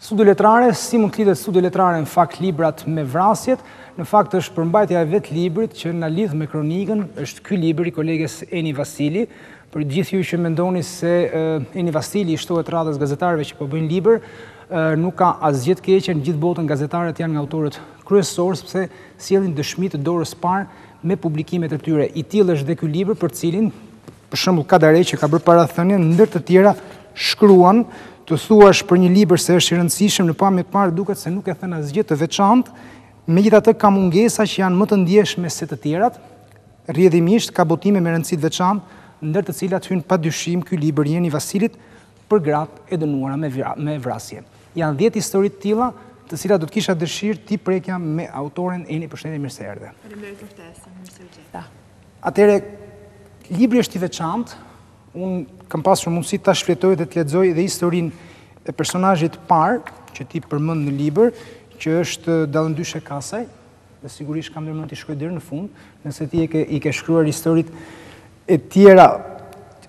Studio letrare, si mund të lidhet studio letrare në fakt librat me vrasjet, në fakt është përmbajtja e vetë librit që na lidh me kronikën, është ky libër i koleges Eni Vasili. Për gjithë ju që mendoni se Eni Vasili i shtohet radhës gazetarëve që po bëjnë libër, nuk ka asgjë të keqe, në gjithë botën gazetarët janë nga autorët kryesorë sepse sjellin dëshmi të dorës parë me publikimet e tyre. I tillë është dhe ky libër për cilin, për shembull Kadare që ka bërë parathënie, ndër të tjera shkruan të thuash për një libër se është i rëndësishëm, në pamje të parë duket se nuk e thënë asgjë të veçantë, megjithatë ka mungesa që janë më të ndjeshme se të tjerat, rrjedhimisht ka botime me rëndësi të veçantë, ndër të cilat hyn padyshim ky libër i Eni Vasilit për gratë e dënuara me vrasje. Janë 10 histori të tilla, të cilat do të kisha dëshirë ti prekja me autoren Eni. Përshëndetje, mirë se erdhe. Faleminderit për ftesën, mirë se u gjeta. Atëherë, libri është i veçantë. Unë kam pasur mundësi ta shfletoj dhe të lexoj dhe historinë e personazhit parë që ti përmend në libër, që është Dallëndyshe Kasaj, dhe sigurisht kam ndërmend të shkoj deri në fund, nëse ti i ke shkruar historitë e tjera,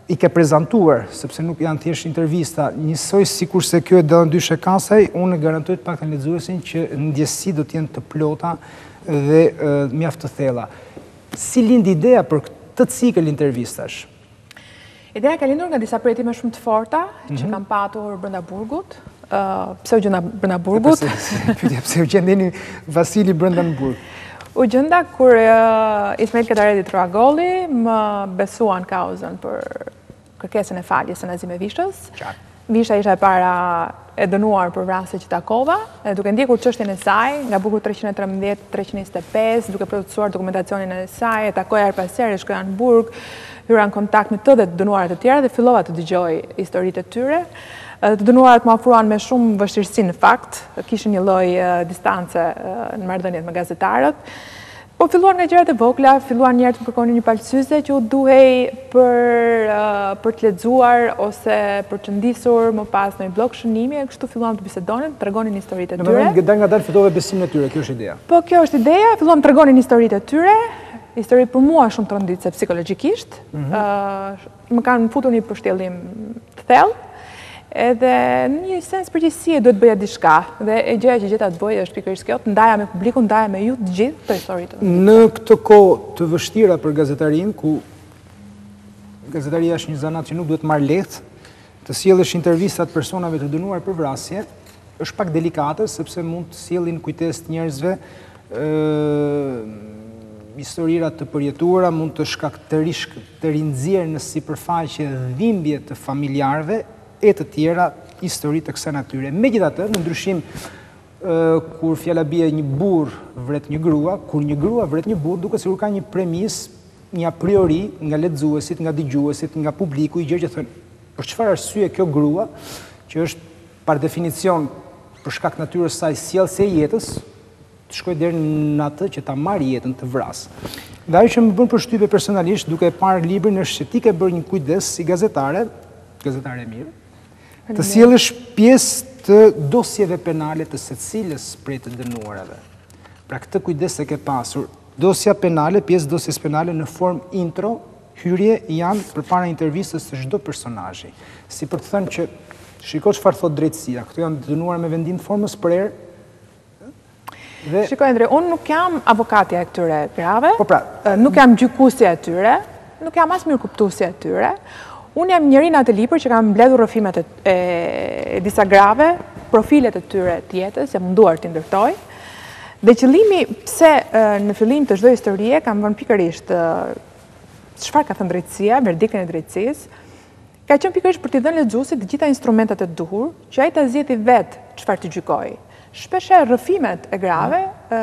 i ke prezantuar, sepse nuk janë thjesht intervista, njësoj sikurse kjo e Dallëndyshe Kasaj, unë garantoj të paktën lexuesin që ndjesi do të jenë të plota dhe mjaft të thella. Si lind ideja për këtë cikël intervistash? Ideja ka lindur nga disa pritime shumë të forta që kam patur brenda burgut. Pse u gjenda brenda burgut? Pse u gjendeni Vasili brenda në burg? U gjenda kur Ismail Kadareti Troagolli më besuan kauzën për kërkesën e faljes së Nazime Vishës. Visha isha e para e dënuar për vrasje që takova, duke ndjekur çështjen e saj nga buku 313-325, duke plotësuar dokumentacionin e saj, e takoja her pas here, shkoja në burg, hyra në kontakt me të dhe të dënuarat e tjera dhe fillova të dëgjoj historitë e tyre. Të dënuarat më ofruan me shumë vështirësi në fakt, kishin një lloj distance në marrëdhëniet me gazetarët. Po filluan nga gjërat e vogla, filluan njerëz të kërkonin një palësyze që u duhej për të lexuar ose për të ndisur më pas në një blog shënimi, e kështu filluam të bisedonin, të tregonin historitë e tyre. Nga dalë fitove besimin e tyre, kjo është ideja. Po kjo është ideja, filluam të tregonin historitë e tyre. Histori për mua shumë të rënditse psikologjikisht, më kanë futur një përshtjellim të thellë, edhe në një sens përgjithësie duhet bëja diçka, dhe e gjëja që gjeta të bëj është pikërisht kjo, të ndaja me publikun, ndaja me ju të gjithë të historitë. Në këtë kohë të vështira për gazetarin, ku gazetaria është një zanat që nuk duhet marrë lehtë, të sjellësh intervistat personave të dënuar për vrasje, është pak delikate, sepse mund të sjellin kujtesë të njerëzve, historirat të përjetuara, mund të të rinxjerrë në sipërfaqe dhimbje të familjarëve e të tjera histori të kësaj natyre. Megjithatë, në ndryshim kur fjala bie një burr vret një grua, kur një grua vret një burr, duket sikur ka një premis, një a priori nga lexuesit, nga dëgjuesit, nga publiku, i gjë që thonë, për çfarë arsye kjo grua, që është par definicion për shkak të natyrës së saj sjellse e jetës, të shkoj deri në atë që ta marrë jetën, të vrasë. Dhe ajo që më bën përshtypje personalisht, duke parë librin, është që ti ke bërë një kujdes si gazetare e mirë, të sjellësh pjesë të dosjeve penale të secilës prej të dënuarave. Pra këtë kujdes e ke pasur. Dosja penale, pjesë dosjes penale në formë intro, hyrje janë përpara intervistës të çdo personazhi. Si për të thënë që shiko çfarë thot drejtësia, këto janë dënuar me vendim të formës prerë. Shikoj Andre, unë nuk jam avokatja e këtyre grave, nuk jam gjykuesja e tyre, nuk jam as mirëkuptuesja e tyre. Unë jam njëri në atë libër që kam mbledhur rrëfimet e disa grave, profilet e tyre të jetës, jam munduar të ndërtoj. Dhe qëllimi pse në fillim të çdo historie kam vënë pikërisht çfarë ka thënë drejtësia, verdiktin e drejtësisë, ka qenë pikërisht për t'i dhënë lexuesit të gjitha instrumentat e duhur, që ai ta zgjidhë vetë çfarë të gjykojë. Shpeshherë rrëfimet e grave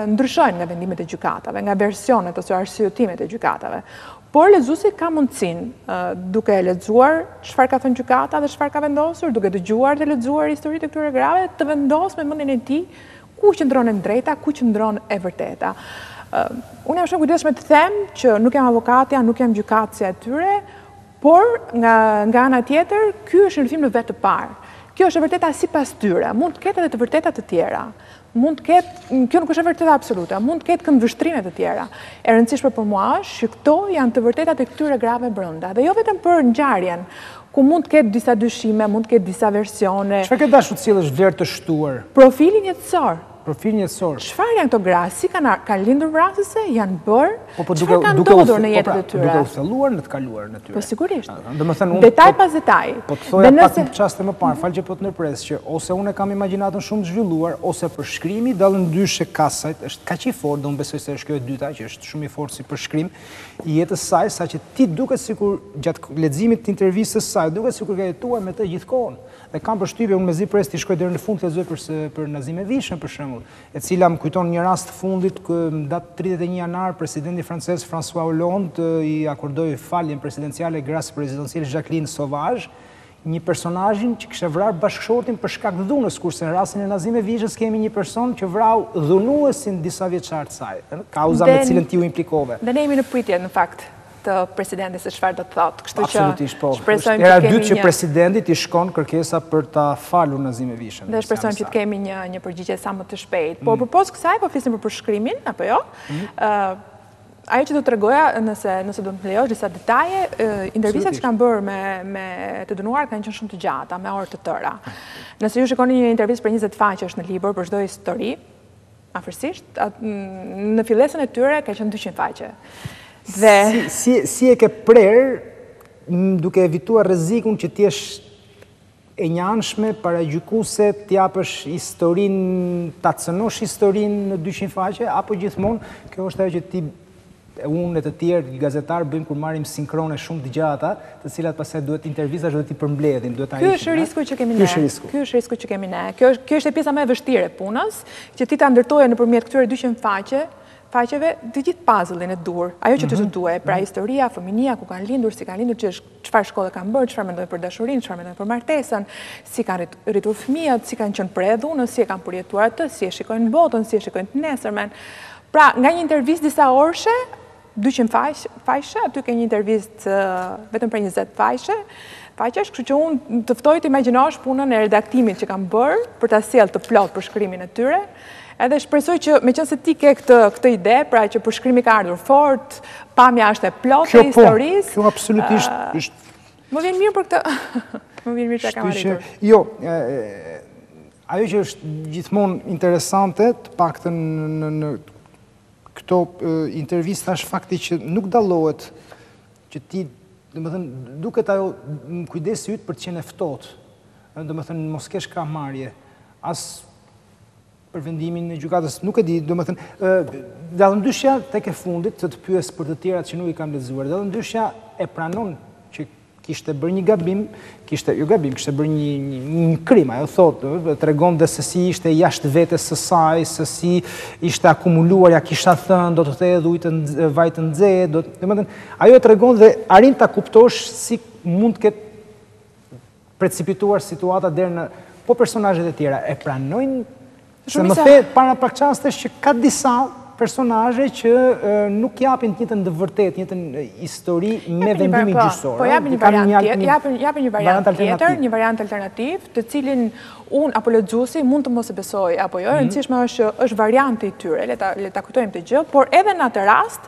ndryshojnë nga vendimet e gjykatave, nga versionet ose arsyetimet e gjykatave. Por lexuesi ka mundësinë, duke lexuar çfarë ka thënë gjykata dhe çfarë ka vendosur, duke dëgjuar dhe lexuar historitë e këtyre grave, të vendosë me mendjen e tij ku qëndron e drejta, ku qëndron e vërteta. Unë jam shumë kujdesshme të them që nuk jam avokatja, nuk jam gjykatësja e tyre, por nga ana tjetër, ky është rrëfim në vetë të parë. Kjo është e vërteta sipas tyre, mund të ketë edhe të vërteta të tjera. mund të ketë, kjo nuk është e vërteta absolute, mund të ketë këndvështrime të tjera. E rëndësishme për mua është që këto janë të vërtetat e këtyre grave brenda. Dhe jo vetëm për ngjarjen, ku mund të ketë disa dyshime, mund të ketë disa versione. Çfarë ke dashur të sjellësh vlerë të shtuar? Profilin jetësor. Profilin jetësor. Çfarë janë këto gra? Si kanë lindur vrasëse, janë bërë? Çfarë kanë ndodhur në jetën e tyre? Duke u thelluar në të kaluarën e tyre. Po sigurisht. Detaj pas detaj. Po të thoja pak në çaste më parë, falë që po të ndërpres, që ose unë kam imagjinatën shumë të zhvilluar, ose përshkrimi dallën ndryshe kasajt është kaq i fortë, unë besoj se është kjo e dyta, që është shumë i fortë si përshkrim i jetës saj, saqë ti duket sikur gjatë leximit të intervistës së saj, duket sikur ka jetuar me të gjithkohën. Dhe kam përshtypje, unë mezi pres të shkoj deri në fund të lexoj për Nazime Vishën për shembull, e cila më kujton një rast të fundit në datë 31 janar presidenti francez François Hollande i akordoi faljen presidenciale grace presidenciale Jacqueline Sauvage, një personazhin që kishte vrarë bashkëshortin për shkak të dhunës, kurse në rastin e Nazime Vishës kemi një person që vrau dhunuesin disa vjeçar të saj, kauza me cilën ti u implikove. Dhe ne jemi në pritje në fakt të presidentit se çfarë do të thotë. Kështu që absolutisht po. Shpresojmë era dytë që presidentit i shkon kërkesa për ta falur Nazime Vishën. Dhe shpresojmë që të kemi një përgjigje sa më të shpejtë. Po përpos kësaj po flisim për përshkrimin apo jo? Ajo që do të tregoja, nëse do të më lejosh disa detaje, intervistat që kanë bërë me të dënuar kanë qenë shumë të gjata, me orë të tëra. Nëse ju shikoni një intervistë për 20 faqesh në libër për çdo histori, afërsisht, në fillesën e tyre ka qenë 200 faqe. Si e ke prerë duke evituar rrezikun që ti jesh e njanshme para gjykuese, t'japësh historinë, ta cënosh historinë në 200 faqe, apo gjithmonë kjo është ajo që ti unë e të tjerë gazetarë bëjmë kur marrim sinkrone shumë të gjata, të cilat pastaj duhet intervistash duhet i përmbledhin, duhet ta heqim. Ky është risku që kemi ne. Ky është risku që kemi ne. Kjo është e pjesa më e vështirë e punës, që ti ta ndërtoje nëpërmjet këtyre 200 faqeve të gjithë puzzle-in e dur. Ajo që të duhet, pra historia, fëminia, ku kanë lindur, si kanë lindur, çfarë shkolle kanë bërë, çfarë mendojnë për dashurinë, çfarë mendojnë për martesën, si kanë rritur fëmijët, si kanë qenë për dhunës, si e kanë përjetuar atë, si e shikojnë botën, si e shikojnë të nesërmen. Pra, nga një intervistë disa orëshe, 200 faqe, aty ke një intervistë vetëm për 20 faqesh, kështu që unë të ftoj të imagjinosh punën e redaktimit që kam bërë për ta sjellë të plot përshkrimin e tyre. Edhe shpresoj që meqense ti ke këtë ide, pra që përshkrimi ka ardhur fort, pamja është e plotë e historisë. Kjo absolutisht. Më vjen mirë për këtë. Më vjen mirë që kam arritur. Jo, ajo që është gjithmonë interesante, të paktën në këto intervistash fakti që nuk dallohet që ti, domethënë, duket ajo kujdesi yt për të qenë ftohtë. Domethënë mos kesh kramarrje, as për vendimin e gjykatës, nuk e di, domethënë, dallëndyshja tek e fundit të pyes për të tjerat që nuk i kam lexuar. Dallëndyshja e pranon që kishte bërë një gabim, kishte bërë një krim, ajo thotë, tregon dhe se si ishte jashtë vetes së saj, se si ishte akumuluar, ja kisha thënë, do të thedhë vaj të nxehtë, domethënë, ajo tregon dhe arrin ta kuptosh si mund të ketë precipituar situata deri në po personazhet e tjera e pranojnë. Se më the para pak çastesh që ka disa personazhe që nuk japin të njëjtën të vërtetë, të njëjtën histori me vendimin gjyqësor. Po japin një variant tjetër, një variant alternativ, të cilin unë apo lexuesi mund të mos e besoj apo jo, rëndësishme është varianti i tyre, le ta kujtojmë të gjë, por edhe në atë rast,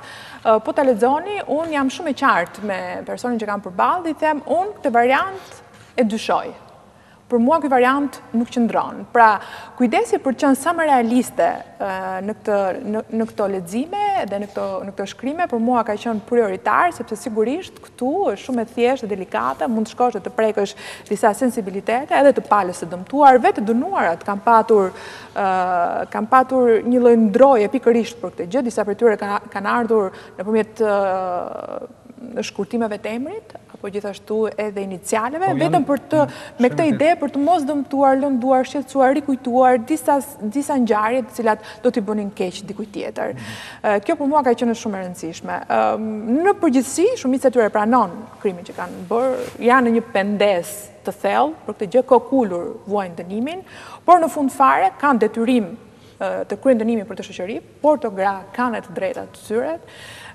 po ta lexoni, unë jam shumë e qartë me personin që kam përballë dhe i them unë këtë variant e dyshoj. Për mua ky variant nuk qëndron. Pra, kujdesi për të qenë sa më realiste në këto lexime dhe në këto shkrime, për mua ka qenë prioritar, sepse sigurisht këtu është shumë e thjeshtë dhe delikate, mund të shkosh dhe të prekësh disa sensibilitete, edhe të palës së dëmtuarve, të dënuarat kanë patur një lloj ndroje pikërisht për këtë gjë, disa prej tyre kanë ardhur nëpërmjet shkurtimeve të emrit, apo gjithashtu edhe inicialeve, vetëm me këtë ide për të mos dëmtuar, lënduar, shqetësuar, rikujtuar disa ngjarje të cilat do t'i bënin keq dikujt tjetër. Kjo për mua ka qenë shumë e rëndësishme. Në përgjithësi, shumica e tyre pranon krimin që kanë bërë, janë në një pendesë të thellë për këtë gjë, kokulur vuajnë dënimin, por në fund fare kanë detyrim të kryejnë dënimin për të shoqëri, por të gra kanë të drejtat të tyre.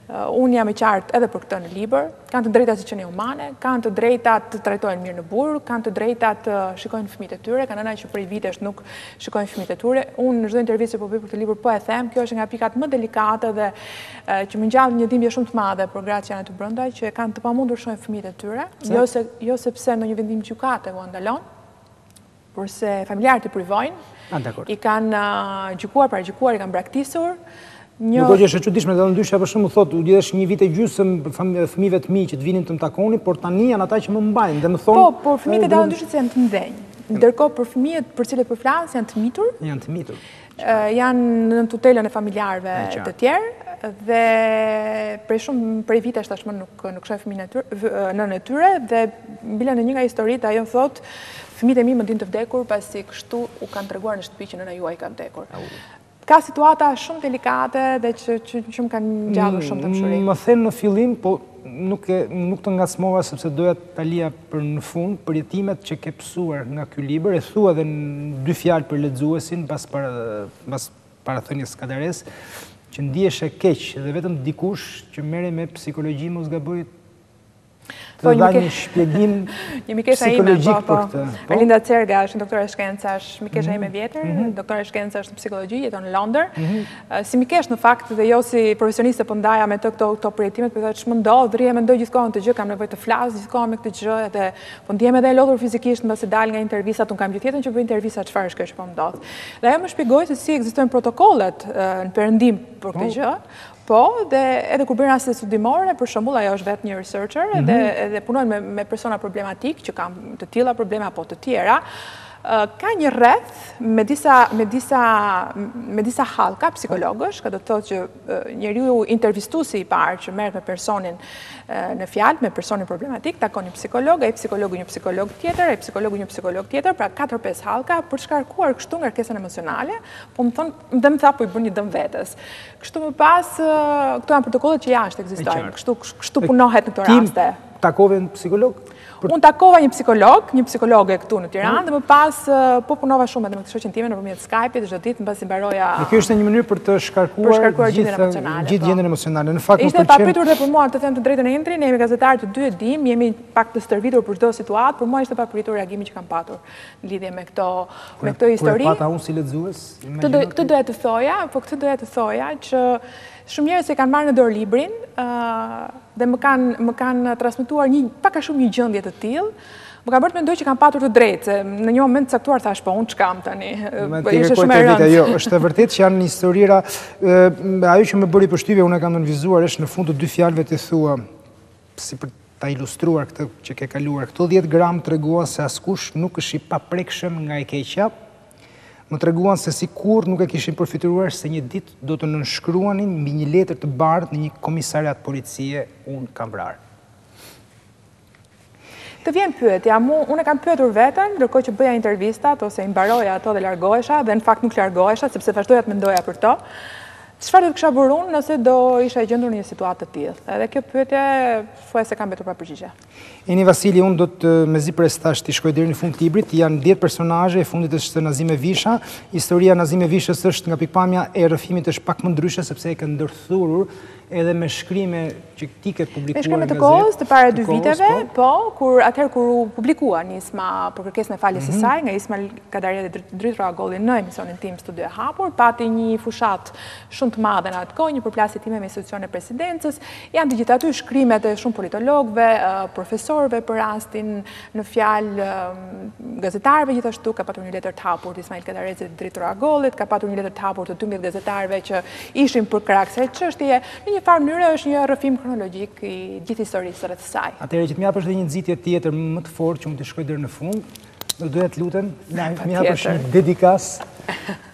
Unë jam i qartë edhe për këtë në libër, kanë të drejta si qenie humane, kanë të drejta të trajtojnë mirë në burg, kanë të drejta të shikojnë fëmijët e tyre, kanë nëna që prej vitesh nuk shikojnë fëmijët e tyre. Unë në çdo intervistë që po bëj për këtë libër po e them, kjo është nga pikat më delikate dhe që më ngjall një dhimbje shumë të madhe për gratë që janë aty brenda, që kanë të pamundur shohin fëmijët e tyre, jo sepse ndonjë vendim gjykate u ndalon, por se familjarët i privojnë, i kanë gjykuar, paragjykuar, i kanë braktisur. Nuk që është e çuditshme, dhe ndyshe për shembull thotë, u lidhesh një vit e gjysmë fëmijëve të mi që të vinin të më takoni, por tani janë ata që më mbajnë dhe më thonë. Po, por fëmijët e dalë ndyshe se janë të ndenjë. Ndërkohë për fëmijët për cilët po flas janë të mitur. Janë të mitur. Janë në tutelën e familjarëve të tjerë dhe prej vitesh tashmë nuk shohin fëmijën nënën e tyre dhe mbile në një nga historitë ajo thotë fëmijët e mi më din të vdekur pasi kështu u kanë treguar në shtëpi që nëna juaj ka vdekur. Ka situata shumë delikate dhe që më kanë gjallur shumë të mshuri. Më thënë në fillim, po nuk të ngacmova sepse doja ta lija për në fund për jetimet që ke pësuar nga ky libër, e thua edhe në 2 fjalë për lexuesin pas parathënies Skadares, që ndihesh e keq dhe vetëm dikush që merret me psikologji mos gaboj të dha një shpjegim psikologjik për këtë. Erlinda Cerga është doktore shkencash, mikesha ime vjetër, doktore shkencash në psikologji, jeton në Londër. Si mikesh në fakt dhe jo si profesioniste po ndaja me këto përjetimet, për thotë ç'më ndodh, rrihem mendoj gjithkohon të gjë, kam nevojë të flas gjithkohon me këtë gjë, edhe po ndihem edhe e lodhur fizikisht mbasi dal nga intervistat, unë kam gjithë jetën që bëj intervista, çfarë është kjo që po ndodh. Dhe ajo më shpjegoi se si ekzistojnë protokollet në perëndim për këtë gjë. Po, dhe edhe kur bëjnë raste studimore, për shembull ajo është vetë një researcher, edhe punojnë me persona problematik që kanë të tilla probleme apo të tjera, ka një rreth me disa hallka psikologësh, ka do të thotë që njeriu intervistuesi i parë që merret me personin në fjalë, me personin problematik, takon një psikolog, ai psikologu një psikolog tjetër, ai psikologu një psikolog tjetër, pra 4-5 hallka për të shkarkuar kështu ngarkesën emocionale, po më tha po i bën një dëm vetes. Kështu më pas këto janë protokollet që jashtë ekzistojnë, kështu punohet në këto raste. Takove në psikolog? Unë takova një psikologe këtu në Tiranë, dhe më pas po punova shumë edhe me këtë shoqen time nëpërmjet Skype-it çdo ditë mbasi mbaroja. Kjo është një mënyrë për të shkarkuar gjithë gjendjen emocionale. Në fakt ishte papritur dhe për mua, të them të drejtën e Entri, ne jemi gazetarë të dy e dim, jemi pak të stërvitur për çdo situatë, për mua ishte papritur reagimi që kam patur në lidhje me këtë histori. Kur pata unë si lexues, këtë doja të thoja që shumë njerëz e kanë marrë në dorë librin dhe më kanë transmetuar pak a shumë një gjendje të tillë. Më ka bërë të mendoj që kam patur të drejtë, se në një moment caktuar thash po unë ç'kam tani. Ishte shumë e rëndë. Jo, është e vërtetë që janë historira, ajo që më bëri përshtypje unë e kam nënvizuar është në fund të 2 fjalëve të thua si për ta ilustruar këtë që ke kaluar. Këto 10 gram treguan se askush nuk është i paprekshëm nga e keqja. Më treguan se si kur nuk e kishin përfituar se një ditë do të nënshkruanin mbi një letër të bardhë në një komisariat policie, unë kam vrarë. Të vjen pyetja, unë e kam pyetur veten, ndërkohë që bëja intervistat ose i mbaroja ato dhe largohesha, dhe në fakt nuk largohesha sepse vazhdoja të mendoja për to. Çfarë do të kisha bërë unë nëse do isha gjendur në një situatë të tillë? Edhe kjo pyetje thuaj se kam mbetur pa përgjigje. Eni Vasili, unë do të mezi prestash të shkoj deri në fund të librit, janë 10 personazhe, e fundit është Nazime Visha. Historia Nazime Vishës është nga pikpamja e rrëfimit është pak më ndryshe sepse e ka ndërthurur edhe me shkrime që ti ke publikuar. Me shkrime të kohës të para 2 viteve, po, atëherë kur u publikua Nisma për kërkesën e faljes së saj nga Ismail Kadaria dhe Dritra Agolli në emisionin tim Studio e Hapur, pati një fushat shumë të madhe në atë kohë, një përplasje time me institucione e presidencës, janë të gjithë aty shkrimet e shumë politologëve, profesorëve për rastin, në fjalë gazetarëve gjithashtu, ka patur një letër të hapur të Ismail Kadarias dhe Dritra Agollit, ka patur një letër të hapur të 12 gazetarëve që ishin për krah kësaj çështjeje. Në një farë mënyrë është një rrëfim kronologjik i gjithë historisë rreth saj. Atëherë që të më japësh edhe një nxitje tjetër më të fortë që unë të shkoj deri në fund, do doja të lutem, më japësh një dedikas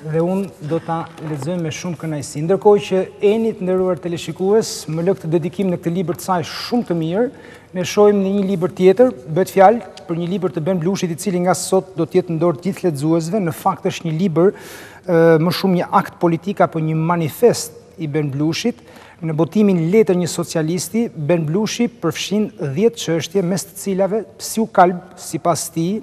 dhe unë do ta lexoj me shumë kënaqësi. Ndërkohë që Eni, të nderuar teleshikues, më lë këtë dedikim në këtë libër të saj shumë të mirë, ne shohim në një libër tjetër, bëhet fjalë për një libër të Ben Blushit, i cili nga sot do të jetë në dorë të gjithë lexuesve. Në fakt është një libër më shumë një akt politik apo një manifest i Ben Blushit, Në botimin Letër një socialisti, Ben Blushi përfshin 10 çështje mes të cilave si u kalb, sipas tij,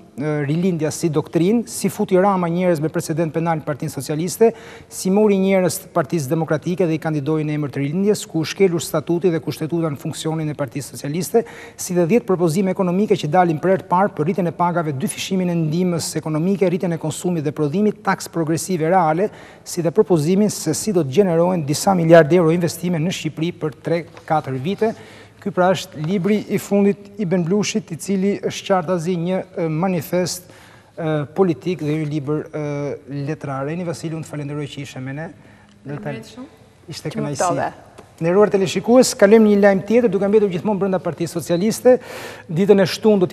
rilindja si doktrinë, si futi Rama njerëz me precedent penal në Partinë Socialiste, si mori njerëz të Partisë Demokratike dhe i kandidoi në emër të rilindjes, ku u shkelur statuti dhe kushtetuta në funksionin e Partisë Socialiste, si dhe 10 propozime ekonomike që dalin për herë të parë për rritjen e pagave, dyfishimin e ndihmës ekonomike, rritjen e konsumit dhe prodhimit, taks progresive reale, si dhe propozimin se si do të gjenerohen disa miliardë euro investime në Shqipëri për 3-4 vite. Ky pra është libri i fundit i Ben Blushit, i cili është qartazi një manifest politik dhe një libër letrar. Reni Vasili, unë të falenderoj që ishe me ne. Ishte kënaqësi. Nderuar teleshikues, kalojmë një lajm tjetër, duke mbetur gjithmonë brenda Partisë Socialiste. Ditën e shtunë